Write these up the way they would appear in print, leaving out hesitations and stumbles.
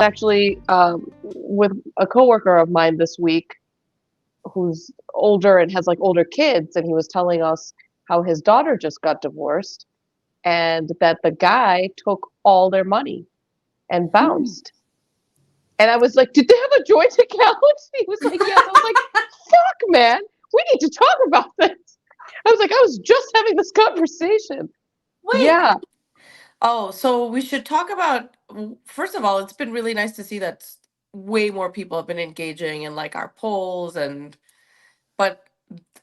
actually with a coworker of mine this week who's older and has like older kids, and he was telling us how his daughter just got divorced and that the guy took all their money and bounced. And I was like, did they have a joint account? He was like, yes. I was like, fuck, man, we need to talk about this. I was like, I was just having this conversation. Wait. Yeah. Oh, so we should talk about, first of all, it's been really nice to see that way more people have been engaging in like our polls but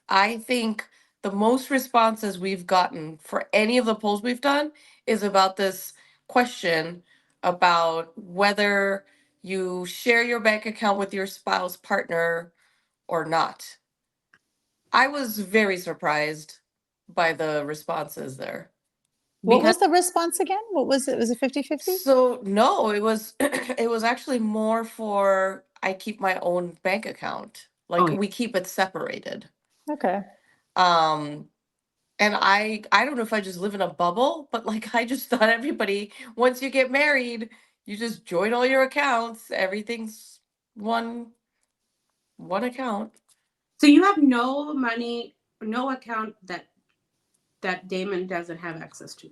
I think the most responses we've gotten for any of the polls we've done is about this question about whether you share your bank account with your spouse, partner, or not. I was very surprised by the responses there. What was the response again? What was it? Was it 50-50? So no, it was it was actually more for I keep my own bank account. Like yeah. we keep it separated. Okay. Um and I don't know if I just live in a bubble, but like I just thought everybody once you get married, you just join all your accounts, everything's one account. So you have no money, no account that Damon doesn't have access to.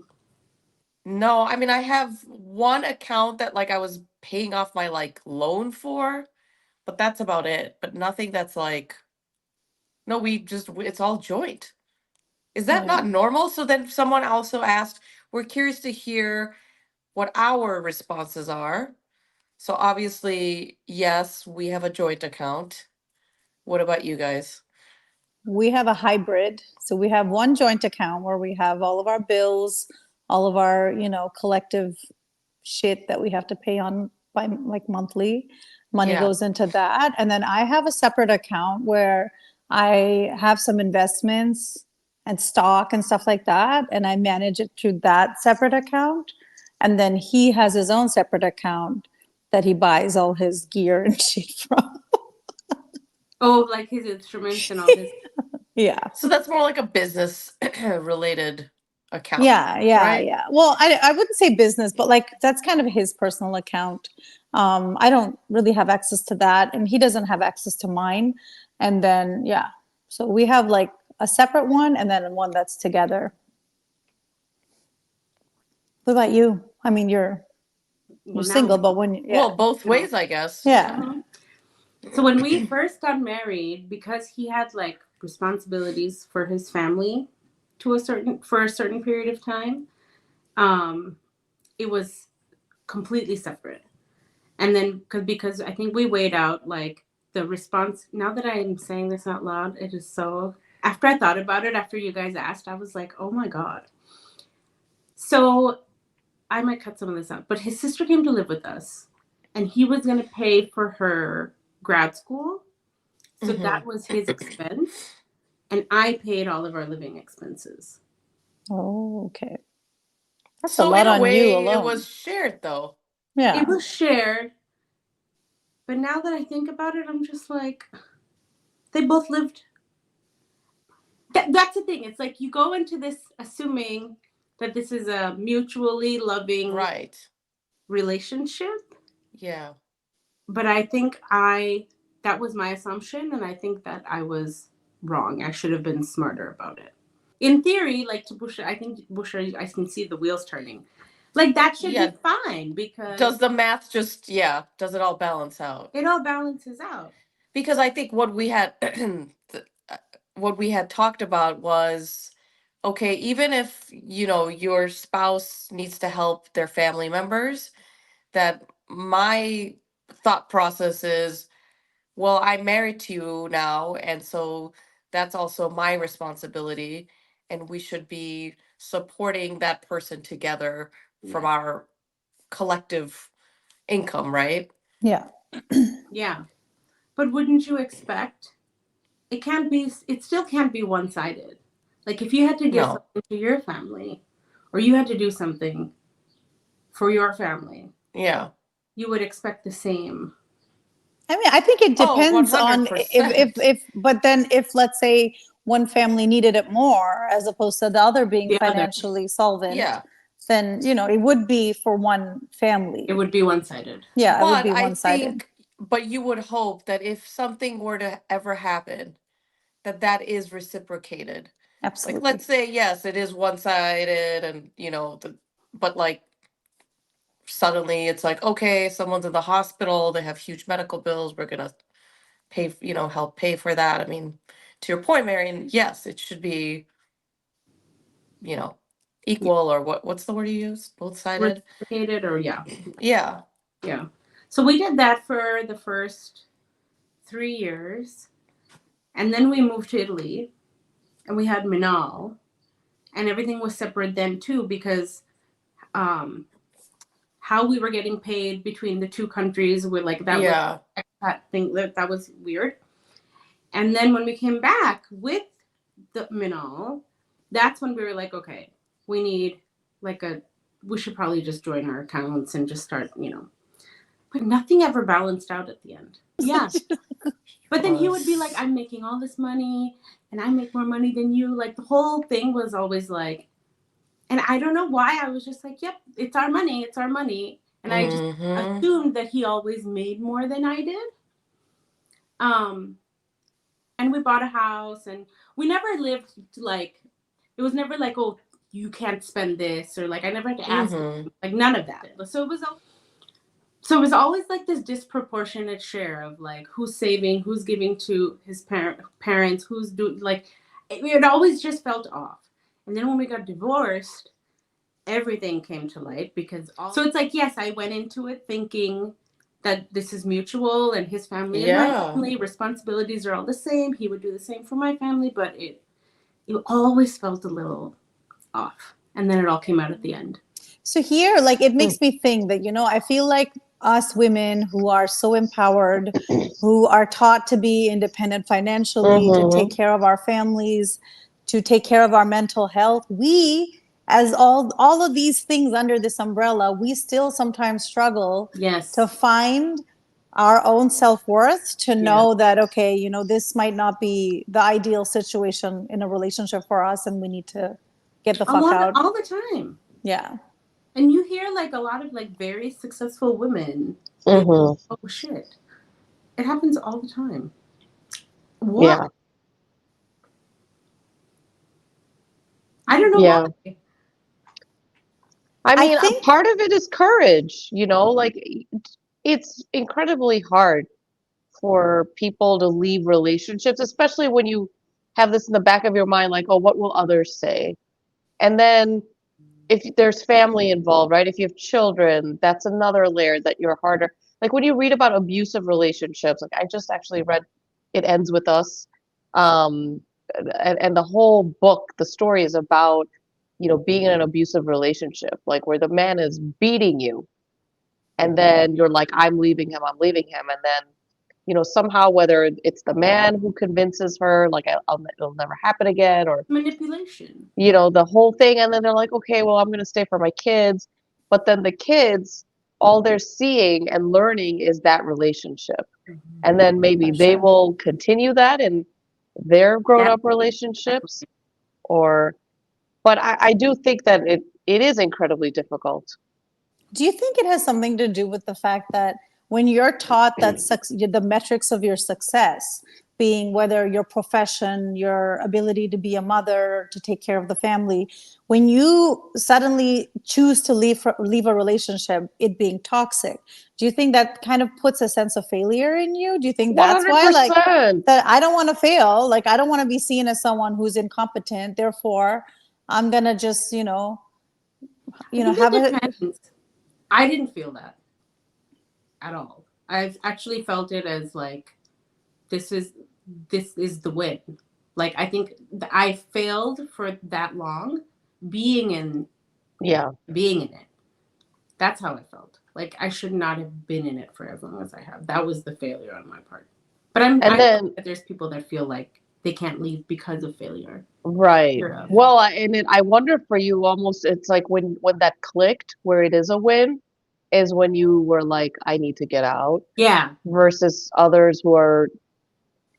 No, I mean I have one account that like I was paying off my like loan for, but that's about it. But nothing that's like no, it's all joint. Is that Yeah. not normal? So then someone also asked, we're curious to hear what our responses are. So obviously, yes, we have a joint account. What about you guys? We have a hybrid. So we have one joint account where we have all of our bills, all of our, collective shit that we have to pay on by like monthly. Money Yeah. goes into that. And then I have a separate account where I have some investments and stock and stuff like that. And I manage it through that separate account. And then he has his own separate account that he buys all his gear and shit from. Oh, like his instruments and all his. Yeah. So that's more like a business related account. Yeah. Right? Yeah. Well, I wouldn't say business, but like that's kind of his personal account. I don't really have access to that, and he doesn't have access to mine. And then, yeah. So we have like a separate one and then one that's together. What about you? I mean, you're Well, single, now, but Well, both ways, I guess. Yeah. Mhm. So when we first got married, because he had like responsibilities for his family for a certain period of time, it was completely separate. And then because I think we weighed out like the response. Now that I'm saying this out loud, it is so. After I thought about it, after you guys asked, I was like, oh my god. So I might cut some of this out, but his sister came to live with us, and he was going to pay for her grad school. So that was his expense, and I paid all of our living expenses. Oh, okay. That's a So lot in a on you way, it alone. was shared though. Yeah. It was shared, but now that I think about it, I'm just like, they both lived. That's the thing. It's like you go into this assuming that this is a mutually loving Right. relationship. Yeah. But I think that was my assumption, and I think that I was wrong. I should have been smarter about it. In theory, like to Busha, I think Busha, I can see the wheels turning. Like that should be fine because Does the math just does it all balance out? it all balances out. Because I think what we had what we had talked about was okay, even if your spouse needs to help their family members, that my thought process is, well, I'm married to you now, and so that's also my responsibility, and we should be supporting that person together from our collective income, right? Yeah. Yeah. But wouldn't you expect it still can't be one-sided. Like if you had to give No. something to your family or you had to do something for your family, Yeah. you would expect the same. I mean, I think it depends on 100%. if but then if let's say one family needed it more as opposed to the other being The other. financially solvent, Yeah. then, it would be for one family. It would be one-sided. Yeah, it would But be I one-sided. but you would hope that if something were to ever happen, that is reciprocated. Like, Absolutely. let's say, yes, it is one-sided and, but like suddenly it's like, okay, someone's in the hospital, they have huge medical bills, we're gonna pay, help pay for that. I mean, to your point, Marion, yes, it should be, you know, equal, or what's the word you use? Both sided? Reciprocated, or yeah. Yeah. Yeah. So we did that for the first 3 years. And then we moved to Italy and we had Minal. And everything was separate then too, because how we were getting paid between the two countries were like, that was Yeah. expat thing, that was weird. And then when we came back with the Minal, that's when we were like, okay, we need like we should probably just join our accounts and just start, but nothing ever balanced out at the end. Yeah. But then he would be like, I'm making all this money and I make more money than you. Like, the whole thing was always like, and I don't know why, I was just like, yep, it's our money. It's our money. And I just assumed that he always made more than I did. And we bought a house and we never lived like, it was never like, oh, you can't spend this, or like I never had to ask him, like none of that. So it was always like this disproportionate share of like who's saving, who's giving to his parents, who's doing, like it always just felt off. And then when we got divorced, everything came to light, because so it's like, yes, I went into it thinking that this is mutual and his family and my family, responsibilities are all the same. He would do the same for my family, but it always felt a little off. And then it all came out at the end. So here, like, it makes me think that, I feel like us women who are so empowered, who are taught to be independent financially, to take care of our families, to take care of our mental health, we, as all of these things under this umbrella, we still sometimes struggle to find our own self-worth, to know that, okay, this might not be the ideal situation in a relationship for us, and we need to get the fuck out. All the time. Yeah. And you hear like a lot of like very successful women. Oh shit. It happens all the time. What? Yeah. I don't know why. I mean, a part of it is courage, like it's incredibly hard for people to leave relationships, especially when you have this in the back of your mind, like, oh, what will others say? And then if there's family involved, right? If you have children, that's another layer that you're harder. Like when you read about abusive relationships, like I just actually read It Ends With Us. And the whole book, the story is about, being in an abusive relationship, like where the man is beating you. And then you're like, I'm leaving him. And then, somehow, whether it's the man who convinces her, like, it'll never happen again, or manipulation, the whole thing. And then they're like, okay, well, I'm going to stay for my kids. But then the kids, all they're seeing and learning is that relationship. And then maybe they will continue that in their grown-up relationships, but I do think that it is incredibly difficult. Do you think it has something to do with the fact that when you're taught that the metrics of your success being whether your profession, your ability to be a mother, to take care of the family, when you suddenly choose to leave a relationship, it being toxic, do you think that kind of puts a sense of failure in you? Do you think that's 100%. why, like, that I don't want to fail, like I don't want to be seen as someone who's incompetent, therefore I'm gonna just have I didn't feel that at all. I've actually felt it as like, this is the win. Like, I think I failed for that long being in it. That's how I felt. Like, I should not have been in it for as long as I have. That was the failure on my part. But I know that there's people that feel like they can't leave because of failure. Right. Well, I wonder for you, almost, it's like when that clicked, where it is a win, is when you were like, I need to get out. Yeah. Versus others who are,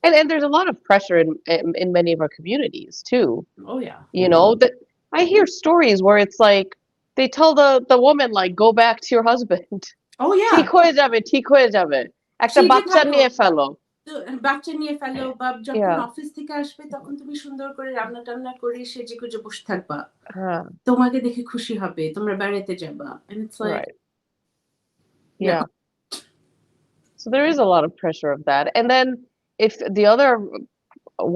and there's a lot of pressure in many of our communities too. Oh yeah. That I hear stories where it's like, they tell the woman like go back to your husband. Oh ঠিক yeah, হয়ে যাবে, ঠিক হয়ে যাবে। একটা সেই যে বাচ্চা থাকো, নিয়ে ফেলো। তো বাচ্চা নিয়ে ফেলো, বা যখন Yeah, অফিস থেকে আসবে তখন তুমি সুন্দর করে রান্না টান্না করে সেজে গুজে বসে থাকবা, হ্যাঁ, তোমাকে দেখে খুশি হবে, তোমরা বেড়াতে যাবা, and it's like right. no. Yeah. So there is a lot of pressure of that. And then if the other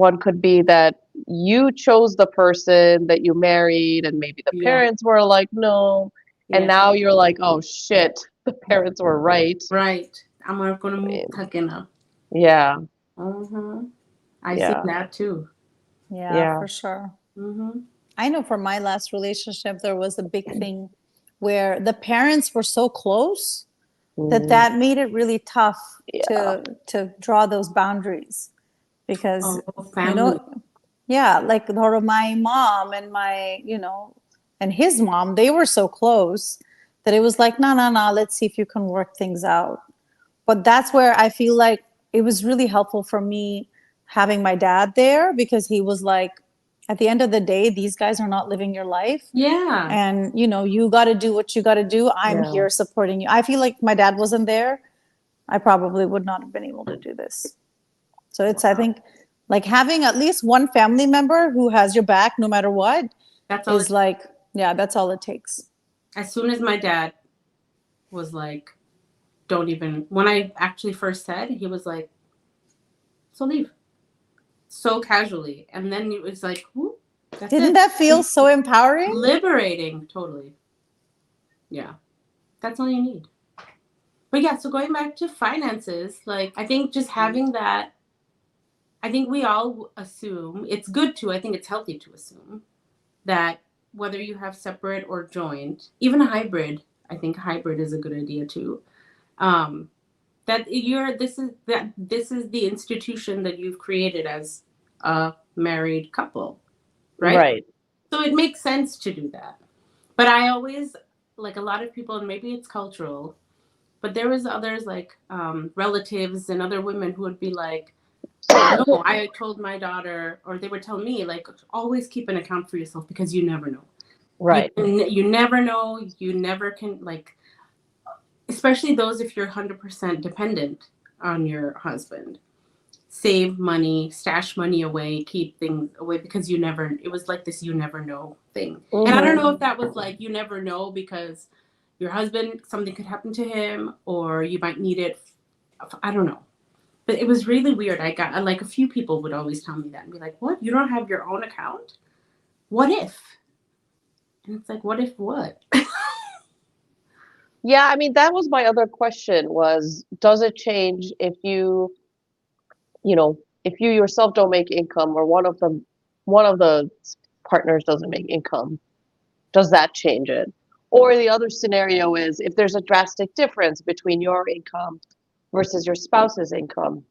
one could be that you chose the person that you married and maybe the Yeah, parents were like, no, and yeah, now you're like, oh shit, the parents were right. right, আমার কোনো মুখ mean, থাকে না. Yeah, I see yeah, that too. Yeah, yeah. for sure. Mm-hmm. I know for my last relationship, there was a big thing where the parents were so close that Mm, that made it really tough to yeah, to draw those boundaries because Oh, you know, family. yeah, like my mom and and his mom, they were so close that it was like, no, no, no, let's see if you can work things out. But that's where I feel like it was really helpful for me having my dad there, because he was like, at the end of the day, these guys are not living your life, Yeah, and you got to do what you got to do. I'm yeah. here supporting you. I feel like my dad wasn't there, I probably would not have been able to do this. So it's, I think, like having at least one family member who has your back no matter what that's all is like, yeah, that's all it takes. as soon as my dad was like, don't even, when I actually first said, he was like, so leave, so casually, and then it was like, whoo, that's Didn't it. that feel so empowering? Liberating, totally. Yeah, that's all you need. But yeah, so going back to finances, like I think just having that, I think we all assume it's good to, I think it's healthy to assume that whether you have separate or joint, even a hybrid, I think hybrid is a good idea too. Um, that this is the institution that you've created as a married couple, right? Right. So it makes sense to do that. But I always, like a lot of people, and maybe it's cultural, but there was others like relatives and other women who would be like, no, I told my daughter, or they would tell me, like, always keep an account for yourself because you never know. Right. You never know. You never can, like, especially those if you're 100% dependent on your husband. Save money, stash money away, keep things away, because you never, it was like this you never know thing. And I don't know if that was like you never know because your husband, something could happen to him, or you might need it. I don't know. But it was really weird. I got, like, a few people would always tell me that and be like, what? You don't have your own account? What if? And it's like, what if what? Yeah, I mean, that was my other question was, does it change if if you yourself don't make income or one of the partners doesn't make income, does that change it? Or the other scenario is if there's a drastic difference between your income versus your spouse's income,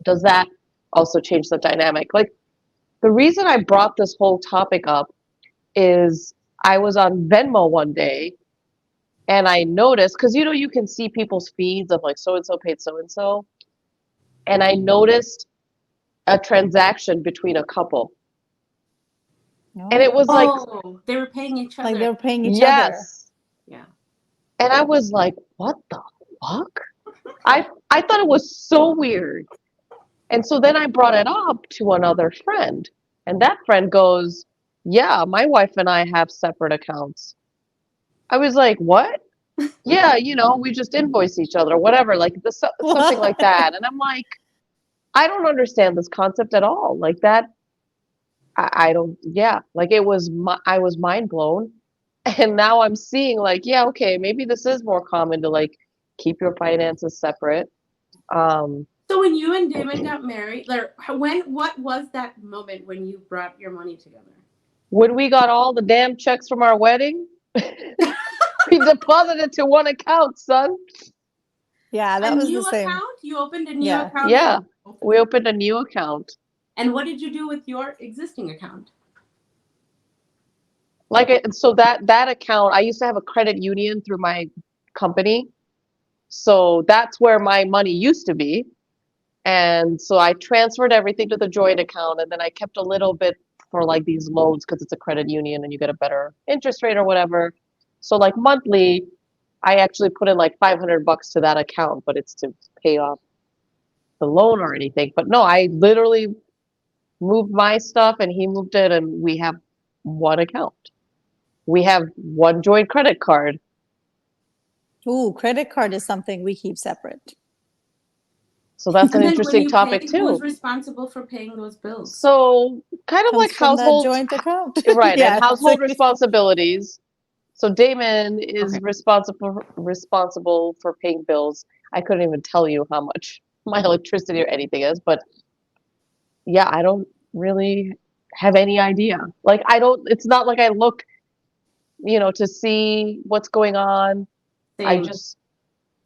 does that also change the dynamic? Like the reason I brought this whole topic up is I was on Venmo one day and I noticed, because you can see people's feeds of like so and so paid so and so, and I noticed a transaction between a couple. And it was like, Oh, they were paying each other. Like they were paying each other. yes. Yeah. And I was like, what the fuck? I thought it was so weird. And so then I brought it up to another friend. And that friend goes, yeah, my wife and I have separate accounts. I was like, what? Yeah, we just invoice each other, whatever, like something like that. And I'm like, I don't understand this concept at all. Like that, I don't, yeah, like I was mind blown. And now I'm seeing like, yeah, okay, maybe this is more common to like keep your finances separate. Um, So when you and Damon got married, like what was that moment when you brought your money together? when we got all the damn checks from our wedding, we deposited to one account, son. Yeah, that A was new the same. account? You opened a new Yeah. account? Yeah, we opened a new account. And what did you do with your existing account? So that account, I used to have a credit union through my company. So that's where my money used to be. And so I transferred everything to the joint account, and then I kept a little bit for like these loans because it's a credit union and you get a better interest rate or whatever. So like monthly, I actually put in like $500 to that account, but it's to pay off the loan or anything. But no, I literally moved my stuff and he moved it, and we have one account. We have one joint credit card. Ooh, credit card is something we keep separate. So that's an And then when interesting you topic pay, who's too. responsible for paying those bills? So kind of like Comes from that household, joint account. right, and Yeah. household responsibilities. So Damon is Okay. responsible for paying bills. I couldn't even tell you how much my electricity or anything is, but yeah, I don't really have any idea. Like I don't, it's not like I look, to see what's going on. I Same. just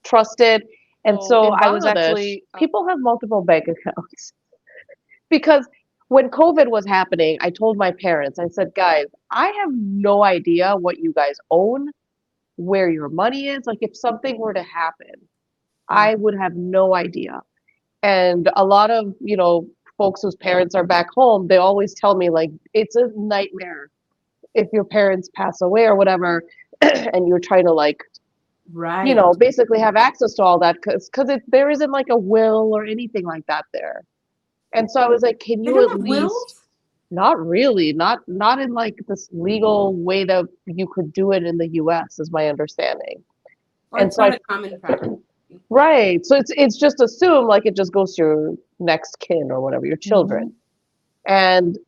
trust it. And so in I was Bangladesh, actually, people have multiple bank accounts because when COVID was happening, I told my parents, I said, guys, I have no idea what you guys own, where your money is. Like if something were to happen, I would have no idea. And a lot of, folks whose parents are back home, they always tell me like it's a nightmare if your parents pass away or whatever, and you're trying to like, Right. basically have access to all that because there isn't like a will or anything like that there. And so I was like, can They you don't at have least, wills? not really, not in like this legal way that you could do it in the US is my understanding. Or And it's so I not a common practice? right. So it's just assumed like it just goes to your next kin or whatever, your children. Mhm. And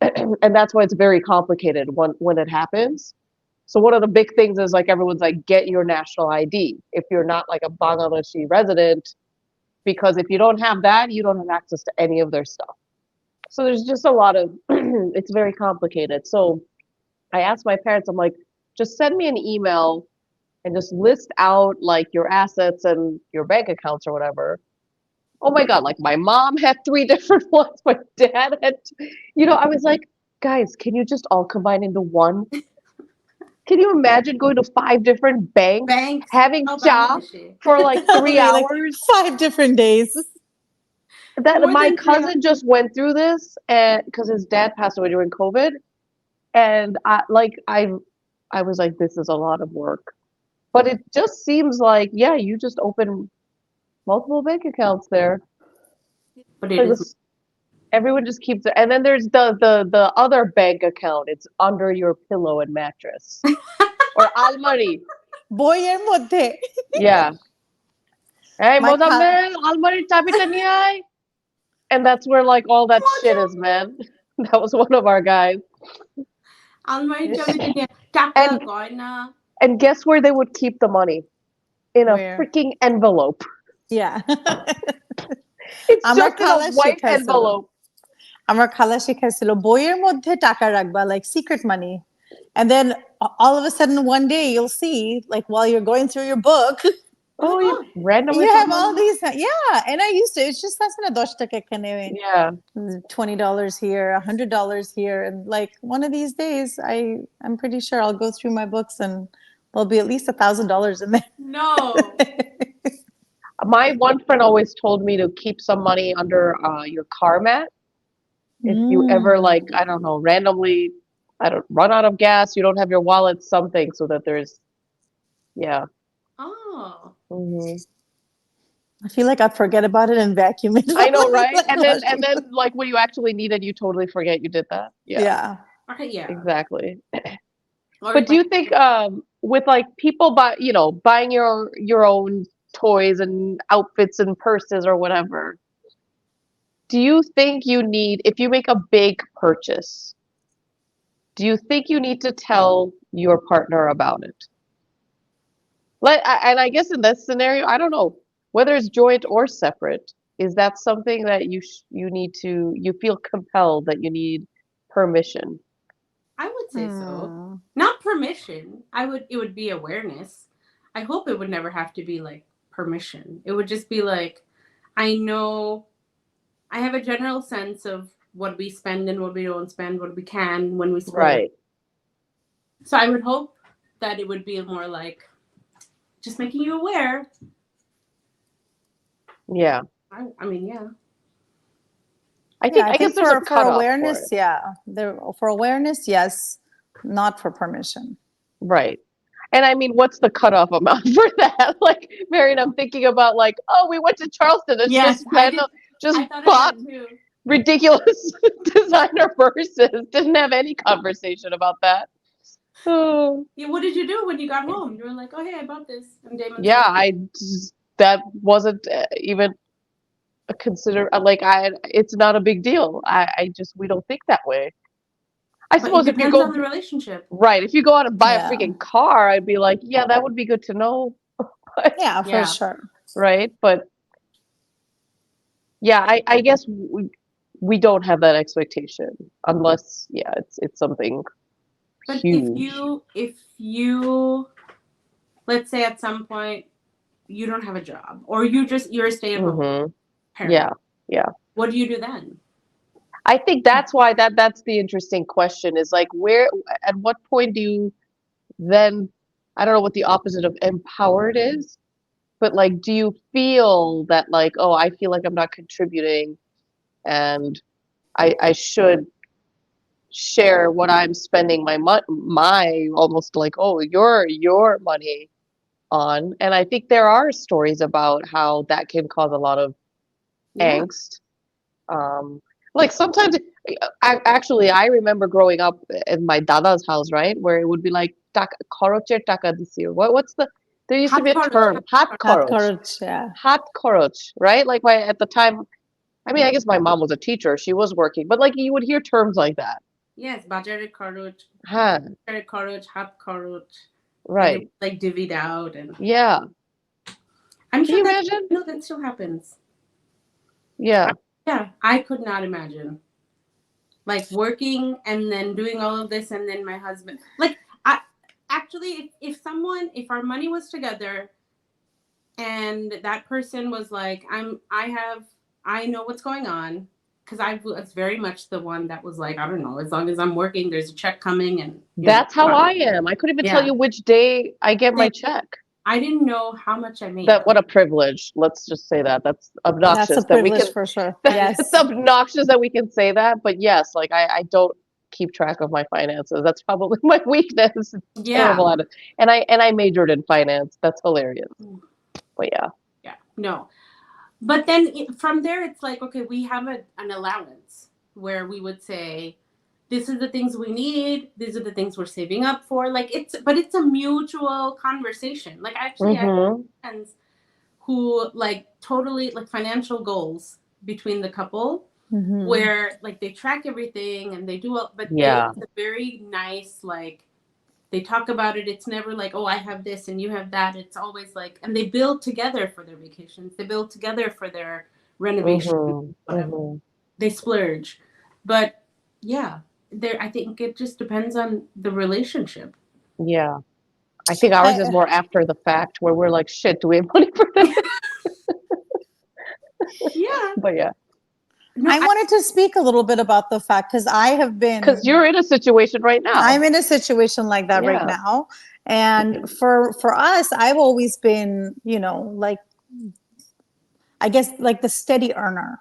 and that's why it's very complicated when it happens. So one of the big things is like everyone's like get your national ID if you're not like a Bangladeshi resident, because if you don't have that, you don't have access to any of their stuff. So there's just a lot of it's very complicated. So I asked my parents, I'm like, just send me an email and just list out like your assets and your bank accounts or whatever. Oh my God, like my mom had three different ones, my dad had, I was like, guys, can you just all combine into one? Can you imagine going to five different banks, Banks. having How cha Bangladeshi. for like three Literally, like hours? 5 different days. That More my than 3 hours. cousin just went through this, and because his dad passed away during COVID, and I was like, this is a lot of work. But it just seems like, yeah, you just open multiple bank accounts there. But it Like is. this, everyone just keeps it. And then there's the other bank account. It's under your pillow and mattress. Or almari. বইয়ের মধ্যে Yeah. Hey, my Mozammel, almariর চাবিটা নিয়ে আয়. And that's where like all that shit is, man. That was one of our guys. আলমারির চাবিটা নিয়ে টাকা, And গয়না. and guess where they would keep the money? In a where freaking envelope. yeah It's আমার just in a খালা white শিখাইছিল envelope. আমার খালা শিখাইছিল বইয়ের মধ্যে টাকা রাখবা like secret money and then all of a sudden one day you'll see like while you're going through your book Oh, you randomly you found have all money? these yeah and I used to it's just that's not $10 এখানে Yeah. $20 here $100 here and like one of these days I'm pretty sure I'll go through my books and there'll be at least $1,000 in there No. My one friend always told me to keep some money under your car mat. If you ever like, I don't know, randomly, I don't run out of gas, you don't have your wallet, something, so that there's, yeah. Oh. Hmm. I feel like I forget about it and vacuum it I know, right? Like And then washing like when you actually need it, you totally forget you did that. Yeah, yeah Okay, yeah. exactly. Or But do like, you think with like people buying your own toys and outfits and purses or whatever, do you think you need, if you make a big purchase, do you think you need to tell your partner about it? And I guess in this scenario, I don't know whether it's joint or separate. Is that something that you feel compelled that you need permission? I would say so. Not permission. It would be awareness. I hope it would never have to be like permission. It would just be like, I know I have a general sense of what we spend and what we don't spend, what we can when we spend. Right. So I would hope that it would be more like just making you aware. Yeah. I mean, yeah. I guess there's a for cutoff awareness, for it. yeah. For awareness, yes, not for permission. Right. And I mean, what's the cutoff amount for that? Like, Marion, I'm thinking about like, oh, we went to Charleston and Yes, just I thought of bought that too. ridiculous designer purses. Didn't have any conversation about that. Oh, Yeah, what did you do when you got home? You were like, oh, hey, I bought this. And Damon's yeah, like, that wasn't even a it's not a big deal. We don't think that way. I but it suppose if you depends on go the relationship. right, if you go out and buy a Yeah. freaking car, I'd be like, yeah, that would be good to know. Yeah, for Yeah. sure. Right? But yeah, I guess we don't have that expectation unless yeah, it's something But huge. if you let's say at some point you don't have a job or you're a stay-at-home parent. Yeah, yeah. What do you do then? I think that's why that's the interesting question is like where at what point do you then I don't know what the opposite of empowered is, but like do you feel that like, oh, I feel like I'm not contributing and I should share what I'm spending my almost like, oh, your money on. And I think there are stories about how that can cause a lot of Yeah. angst. Like sometimes, I remember growing up in my dada's house, right, where it would be like koroche taka disiyo. What's the? There used to be a term, hot Not koroch, courage, yeah. hot koroch, right? Like at the time, I mean, I guess my mom was a teacher; she was working, but like you would hear terms like that. Yes, budgeted courage, Huh, hot courage. And it right? was like divvied out and Yeah. I'm Can sure you that imagine? no, that still happens. Yeah. Yeah, I could not imagine. Like working and then doing all of this and then my husband. Like I actually if our money was together and that person was like, I know what's going on. Because I was very much the one that was like, I don't know, as long as I'm working, there's a check coming and That's how I am. I couldn't even tell Yeah. you which day I get my check. I didn't know how much I made. That what a privilege. Let's just say that. That's That's obnoxious a that we privilege can for sure. it's Yes. obnoxious that we can say that, but yes, like I don't keep track of my finances. That's probably my weakness. It's Yeah. terrible at it. And I majored in finance. That's hilarious. But yeah. Yeah. No. But then from there, it's like, okay, we have an allowance where we would say, this is the things we need. These are the things we're saving up for. Like but it's a mutual conversation. Like actually, I have friends who like totally like financial goals between the couple where like they track everything and they do all, but Yeah. it's a very nice, like they talk about it. It's never like, oh, I have this and you have that. It's always like, and they build together for their vacations. They build together for their renovation, whatever. They splurge. But yeah, I think it just depends on the relationship. Yeah. I think ours is more after the fact where we're like, shit, do we have money for this? Yeah. But yeah. No, I wanted to speak a little bit about the fact because I have been. Because you're in a situation right now. I'm in a situation like that right now, and for us, I've always been, like I guess like the steady earner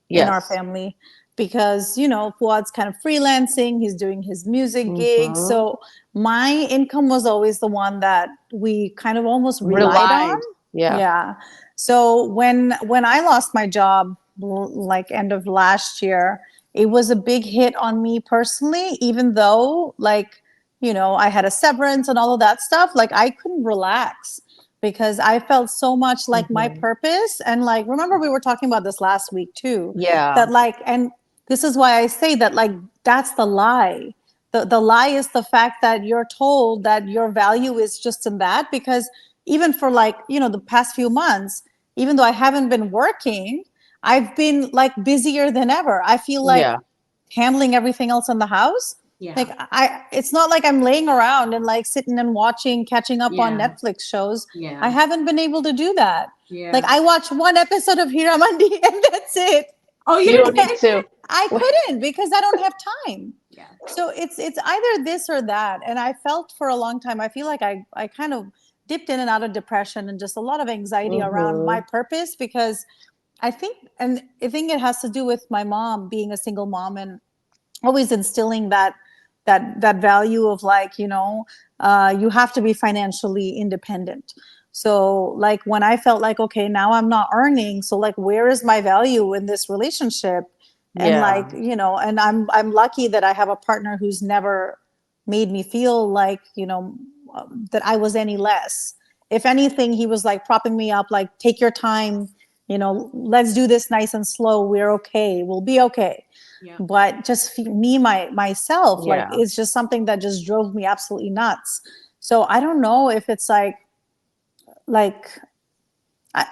in our family because Fuad's kind of freelancing, he's doing his music gigs, so my income was always the one that we kind of almost relied on. Yeah. So when I lost my job like end of last year, it was a big hit on me personally, even though like I had a severance and all of that stuff. Like I couldn't relax because I felt so much like my purpose. And like, remember we were talking about this last week too. Yeah. That like, and this is why I say that like, that's the lie. The lie is the fact that you're told that your value is just in that, because even for like, the past few months, even though I haven't been working, I've been like busier than ever. I feel like handling everything else in the house. Yeah. Like it's not like I'm laying around and like sitting and catching up on Netflix shows. Yeah. I haven't been able to do that. Yeah. Like I watch one episode of Hiramandi and that's it. Oh, you don't need to. I couldn't because I don't have time. Yeah. So it's either this or that. And I felt for a long time, I feel like I kind of dipped in and out of depression and just a lot of anxiety around my purpose, because I think it has to do with my mom being a single mom and always instilling that that value of like, you know, you have to be financially independent. So like when I felt like, okay, now I'm not earning, so like where is my value in this relationship? And Yeah. like, you know, and I'm lucky that I have a partner who's never made me feel like, you know, that I was any less. If anything, he was like propping me up, like, take your time, you know, let's do this nice and slow. We're okay. We'll be okay. Yeah. But just me, myself, like, Yeah. it's just something that just drove me absolutely nuts. So I don't know if it's like, I,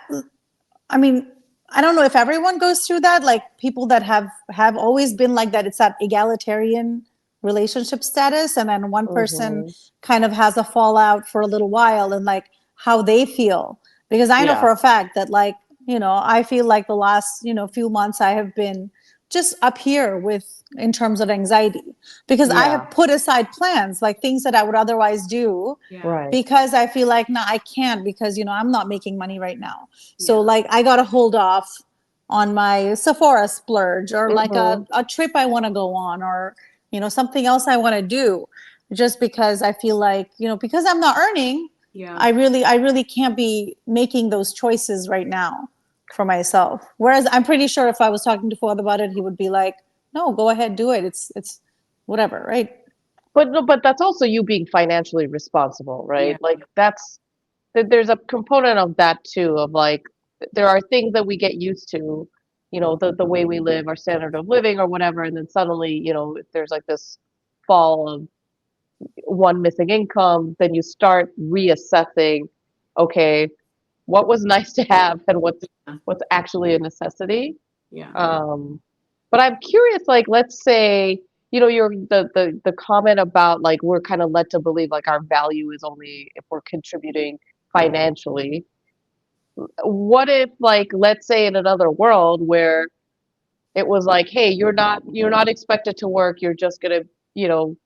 I mean, I don't know if everyone goes through that. Like people that have always been like that. It's that egalitarian relationship status, and then one person Hmm. kind of has a fallout for a little while, and like how they feel. Because I know Yeah. for a fact that like, you know, I feel like the last, you know, few months I have been just up here with in terms of anxiety, because I Yeah. have put aside plans, like things that I would otherwise do, Yeah. Right. because I feel like, no, I can't, because, you know, I'm not making money right now. So Yeah. like I got to hold off on my Sephora splurge, or like Hmm. a trip I want to go on, or, you know, something else I want to do, just because I feel like, you know, because I'm not earning, Yeah. I really can't be making those choices right now for myself. Whereas I'm pretty sure if I was talking to Fuad about it, he would be like, no, go ahead, do it. It's whatever, right? But no, but that's also you being financially responsible, right? Yeah. Like there's a component of that too, of like there are things that we get used to, you know, the way we live, our standard of living or whatever, and then suddenly, you know, if there's like this fall of one missing income, then you start reassessing, okay, what was nice to have and what's actually a necessity. Yeah. Um, but I'm curious, like, let's say, you know, the comment about like we're kind of led to believe like our value is only if we're contributing financially. What if, like, let's say in another world where it was like, hey, you're not expected to work, you're just gonna, you know,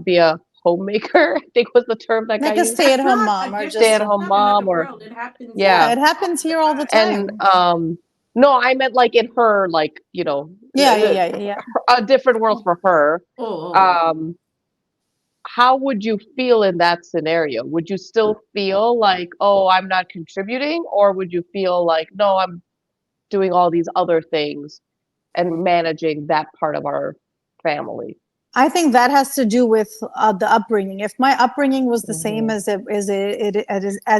be a homemaker, I think was the term that guy Like a used, That's stay-at-home not a mom, or different. just It's stay-at-home not another mom, or world. It happens yeah, yeah. it happens all the here all the time. And time. no, I meant like in her, like, you know, Yeah, yeah, yeah, yeah. a different world for her. Oh, oh, Um, how would you feel in that scenario? Would you still feel like, oh, I'm not contributing? Or would you feel like, no, I'm doing all these other things and managing that part of our family? I think that has to do with the upbringing. If my upbringing was the same Hmm. as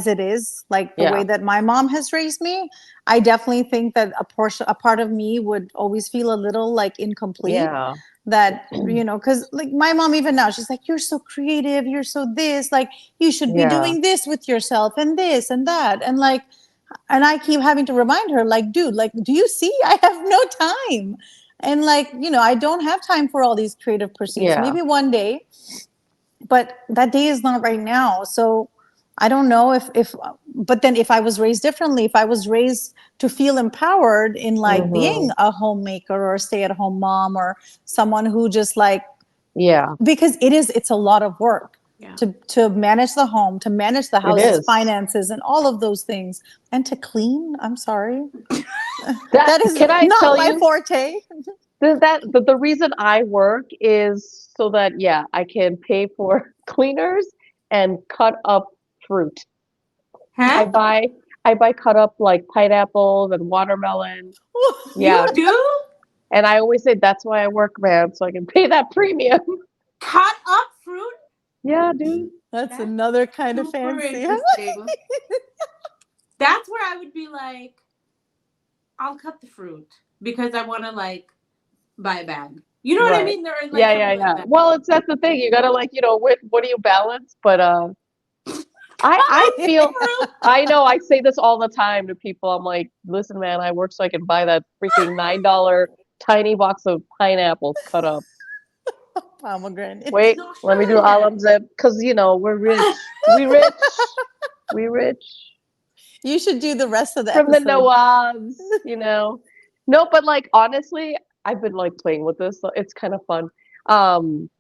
it is, like the way Yeah. that my mom has raised me, I definitely think that a part of me would always feel a little like incomplete. Yeah. That, you know, because like my mom even now, she's like, "You're so creative, you're so this, like you should be Yeah. doing this with yourself and this and that," and like, and I keep having to remind her, like, dude, like, do you see I have no time? And like, you know, I don't have time for all these creative pursuits. Yeah. Maybe one day, but that day is not right now. So I don't know if but then if I was raised differently, if I was raised to feel empowered in like being Hmm. a homemaker or a stay-at-home mom, or someone who just like, Yeah. because it's a lot of work yeah. to manage the home, to manage the It house's is. finances and all of those things, and to clean. I'm sorry, That that is can I not tell my you? forte. The reason I work is so that, yeah, I can pay for cleaners and cut up fruit. Huh? I buy I buy cut up like pineapples and watermelon. Yeah. You do And I always say that's why I work, man, so I can pay that premium. cut up fruit? Yeah, dude. That's That's another kind of super fancy. interesting. That's where I would be like, I'll cut the fruit because I want to like buy a bag. You know what I Right. mean? There is like Yeah, yeah, something like yeah. that. Well, it's that's the thing. You gotta like, you know, what do you balance? But I feel Fruit. I know I say this all the time to people. I'm like, listen, man, I work so I can buy that freaking $9 tiny box of pineapples cut up. Pomegranate. Wait, No, let me do sugar. alam zip, because you know we're rich. We rich. We rich You should do the rest of the from the episode. Nawabs, you know. No, but like honestly, I've been like playing with this, so it's kind of fun. Um,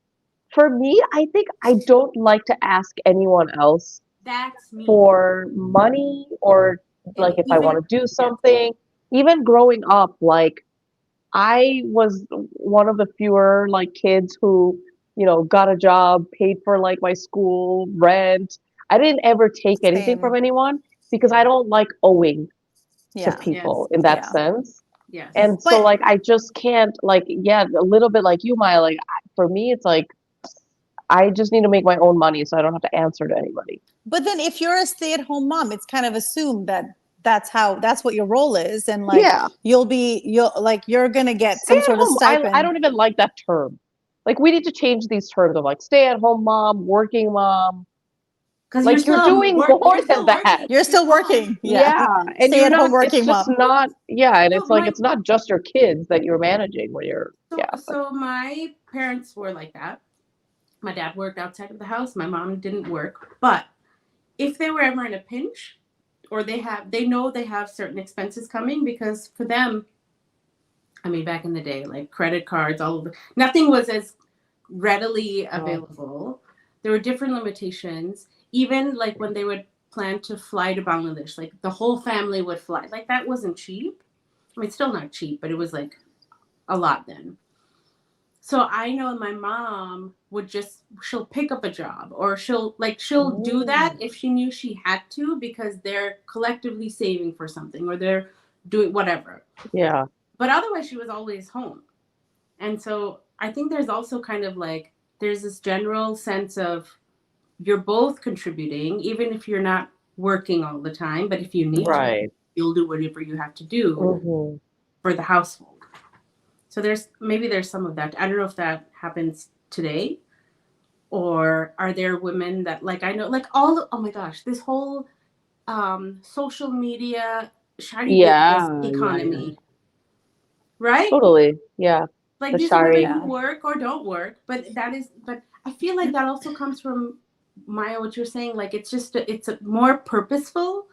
for me, I think I don't like to ask anyone else That's me. for money or like And if I even want to do yeah, something. Even growing up, like I was one of the fewer like kids who, got a job, paid for like my school rent. I didn't ever take anything from Same. anyone because I don't like owing to Yeah. people Yes. in that Yeah. sense. Yes. And so But like I just can't like yeah, a little bit like you, Maya, like for me it's like I just need to make my own money so I don't have to answer to anybody. but then if you're a stay-at-home mom, it's kind of assumed that that's what your role is, and like Yeah. you're gonna get Stay some at sort of home. I stipend. don't even like that term. Like we need to change these terms of like stay at home mom, working mom. Because Like you're doing more you're than still that. working. You're You're still home. working. Yeah. Yeah, and you're Stay-at-home not, it's working just mom. not, yeah, and So it's like my it's not just your kids that you're managing when you're, so yeah, but so my parents were like that. My dad worked outside of the house. My mom didn't work. But if they were ever in a pinch, or they know they have certain expenses coming, because for them, I mean, back in the day, like credit cards, nothing was as readily oh, available. There were different limitations. Even like when they would plan to fly to Bangladesh, like the whole family would fly. Like that wasn't cheap. I mean, it's still not cheap, but it was like a lot then. So I know my mom would she'll pick up a job, or she'll do that mm, if she knew she had to, because they're collectively saving for something, or they're doing whatever. yeah, But otherwise she was always home. And so I think there's also kind of like there's this general sense of you're both contributing, even if you're not working all the time, but if you need to, right. you'll do whatever you have to do Hmm. for the household. So there's some of that. I don't know if that happens today, or are there women that, like, I know, like, oh my gosh, this whole social media shari business Yeah, yeah, yeah. economy, right? Totally. Yeah. Like The these are women shari. who Yeah. work or don't work, but I feel like that also comes from Maya, what you're saying. Like it's a more purposeful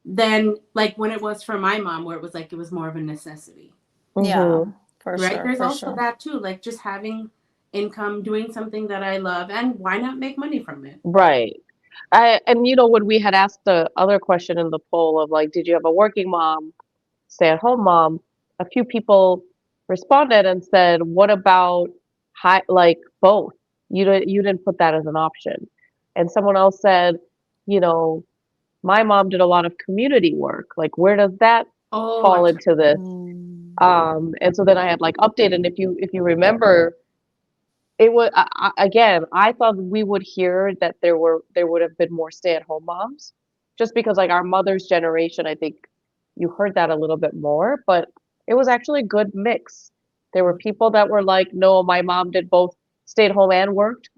than like when it was for my mom, where it was like it was more of a necessity, Yeah. Hmm. For right? sure. There's For also sure. that too, like just having income, doing something that I love, and why not make money from it? Right. And when we had asked the other question in the poll of like, did you have a working mom, stay at home mom? A few people responded and said, what about like both? You didn't put that as an option. And someone else said, you know, my mom did a lot of community work. Like, where does that Oh, fall that's into this? Mm. And so then I had like updated, and if you remember, it was again, I thought we would hear that there would have been more stay-at-home moms, just because like our mother's generation, I think you heard that a little bit more, but it was actually a good mix. There were people that were like, no, my mom did both stayed home and worked,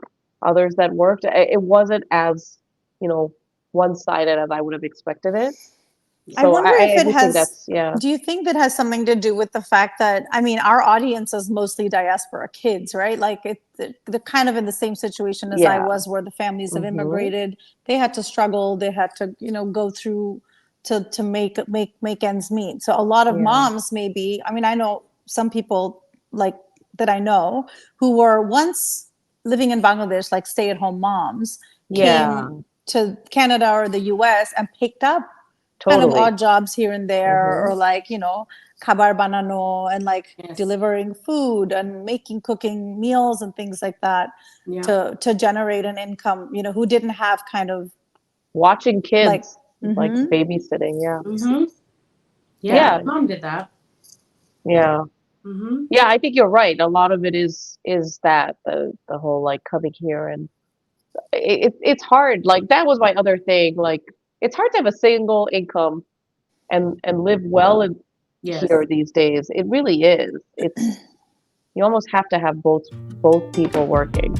others that worked. It wasn't as, you know, one-sided as I would have expected it. I So wonder if I it do think has, that's, yeah. do you think that has something to do with the fact that, I mean, our audience is mostly diaspora kids, right? Like they're kind of in the same situation as I Yeah. was, where the families have Hmm. immigrated. They had to struggle. They had to, go through to make ends meet. So a lot of Yeah. moms maybe, I mean, I know some people like that I know who were once living in Bangladesh, like stay-at-home moms, Yeah. came to Canada or the US and picked up kind of Totally. odd jobs here and there, Hmm. or like, khabar banano, and like yes, delivering food and cooking meals and things like that yeah, to generate an income, who didn't have kind of Watching like, kids, like mm-hmm, babysitting, yeah. mm-hmm. Yeah, yeah. Yeah, my mom did that. yeah. Mm-hmm. Yeah, I think you're right. A lot of it is that the whole like coming here, and it's hard. Like that was my other thing. Like it's hard to have a single income and live well in Yes. here these days. It really is. It's you almost have to have both people working.